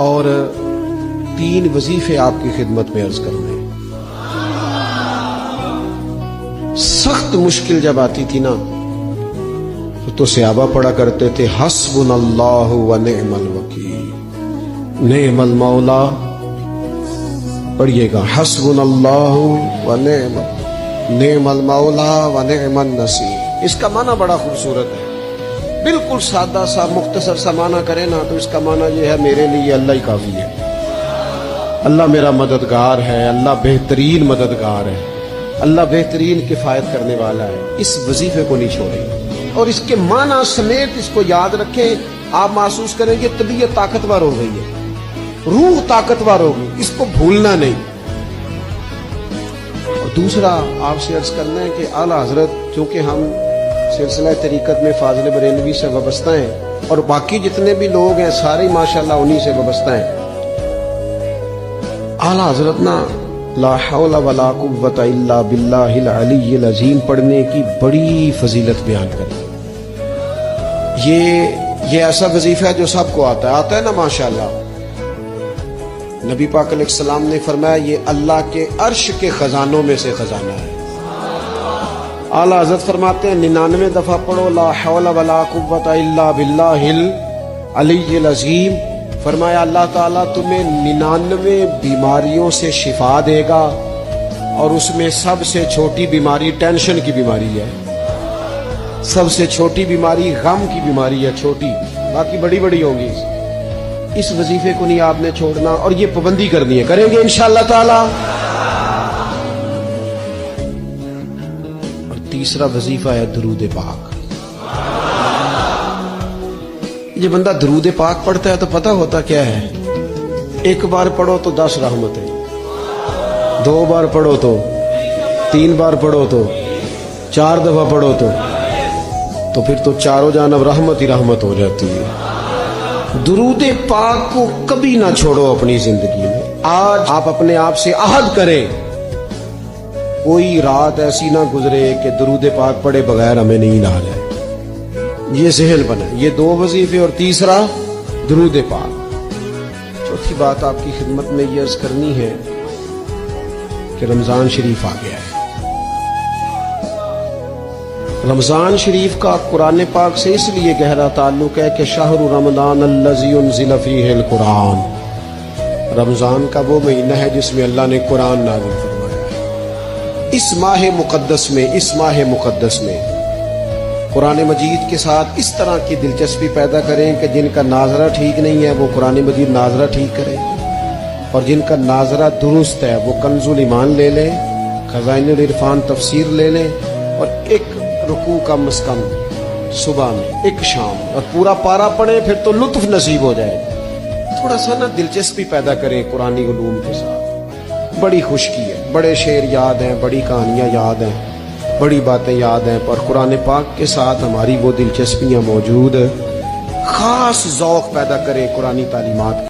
اور 3 وظیفے آپ کی خدمت میں عرض کرنے. سخت مشکل جب آتی تھی نا تو صحابہ پڑھا کرتے تھے حسبنا اللہ و نعم الوکیل، نعم المولا. پڑھیے گا حسبنا اللہ و نعم المولا و نعم النصیر. اس کا معنی بڑا خوبصورت ہے. بالکل سادہ سا مختصر سا معنی کرے نا تو اس کا معنی یہ ہے میرے لیے اللہ ہی کافی ہے. اللہ میرا مددگار ہے، اللہ بہترین مددگار ہے، اللہ بہترین کفایت کرنے والا ہے. اس وظیفے کو نہیں چھوڑیں اور اس کے معنی سمیت اس کو یاد رکھیں. آپ محسوس کریں گے طبیعت طاقتور ہو گئی ہے، روح طاقتور ہوگی. اس کو بھولنا نہیں. اور دوسرا آپ سے عرض کرنا ہے کہ اعلیٰ حضرت چونکہ ہم سلسلہ طریقت میں فاضل بریلوی سے وابستہ ہیں اور باقی جتنے بھی لوگ ہیں سارے ماشاءاللہ انہی سے وابستہ ہیں. اعلیٰ حضرت نا لا حول ولا قوت الا باللہ العلی العظیم پڑھنے کی بڑی فضیلت بیان کریں. یہ ایسا وظیفہ ہے جو سب کو آتا ہے نا ماشاءاللہ. نبی پاک علیہ السلام نے فرمایا یہ اللہ کے عرش کے خزانوں میں سے خزانہ ہے. اعلیٰ حضرت فرماتے ہیں 99 دفعہ پڑھو لا حول ولا قوت الا باللہ العلی العظیم. فرمایا اللہ تعالیٰ تمہیں 99 بیماریوں سے شفا دے گا اور اس میں سب سے چھوٹی بیماری ٹینشن کی بیماری ہے. سب سے چھوٹی بیماری غم کی بیماری ہے، چھوٹی، باقی بڑی بڑی ہوں گی. اس وظیفے کو نہیں آپ نے چھوڑنا اور یہ پابندی کرنی ہے. کریں گے انشاءاللہ تعالی. اور تیسرا وظیفہ ہے درود پاک. یہ بندہ درود پاک پڑھتا ہے تو پتہ ہوتا کیا ہے، 1 بار پڑھو تو 10 رحمتیں، 2 بار پڑھو تو 3 بار پڑھو تو 4 دفعہ پڑھو تو پھر تو چاروں جانب رحمت ہی رحمت ہو جاتی ہے. درود پاک کو کبھی نہ چھوڑو اپنی زندگی میں. آج آپ اپنے آپ سے عہد کریں کوئی رات ایسی نہ گزرے کہ درود پاک پڑھے بغیر ہمیں نیند آ جائے. یہ ذہن بنا. یہ 2 وظیفے اور تیسرا درود پاک. چوتھی بات آپ کی خدمت میں یہ عرض کرنی ہے کہ رمضان شریف آ گیا ہے. رمضان شریف کا قرآن پاک سے اس لیے گہرا تعلق ہے کہ شہر رمضان الذی انزل فیہ القرآن، رمضان کا وہ مہینہ ہے جس میں اللہ نے قرآن نازل فرمایا ہے. اس ماہ مقدس میں قرآن مجید کے ساتھ اس طرح کی دلچسپی پیدا کریں کہ جن کا ناظرہ ٹھیک نہیں ہے وہ قرآن مجید ناظرہ ٹھیک کرے، اور جن کا ناظرہ درست ہے وہ کنز الایمان لے لیں، خزائن العرفان تفسیر لے لیں، اور ایک رکوع کم از کم صبح میں، ایک شام، اور پورا پارا پڑھیں. پھر تو لطف نصیب ہو جائے. تھوڑا سا نا دلچسپی پیدا کریں قرآنی علوم کے ساتھ. بڑی خشکی ہے، بڑے شعر یاد ہیں، بڑی کہانیاں یاد ہیں، بڑی باتیں یاد ہیں، پر قرآن پاک کے ساتھ ہماری وہ دلچسپیاں موجود. خاص ذوق پیدا کریں قرآنی تعلیمات.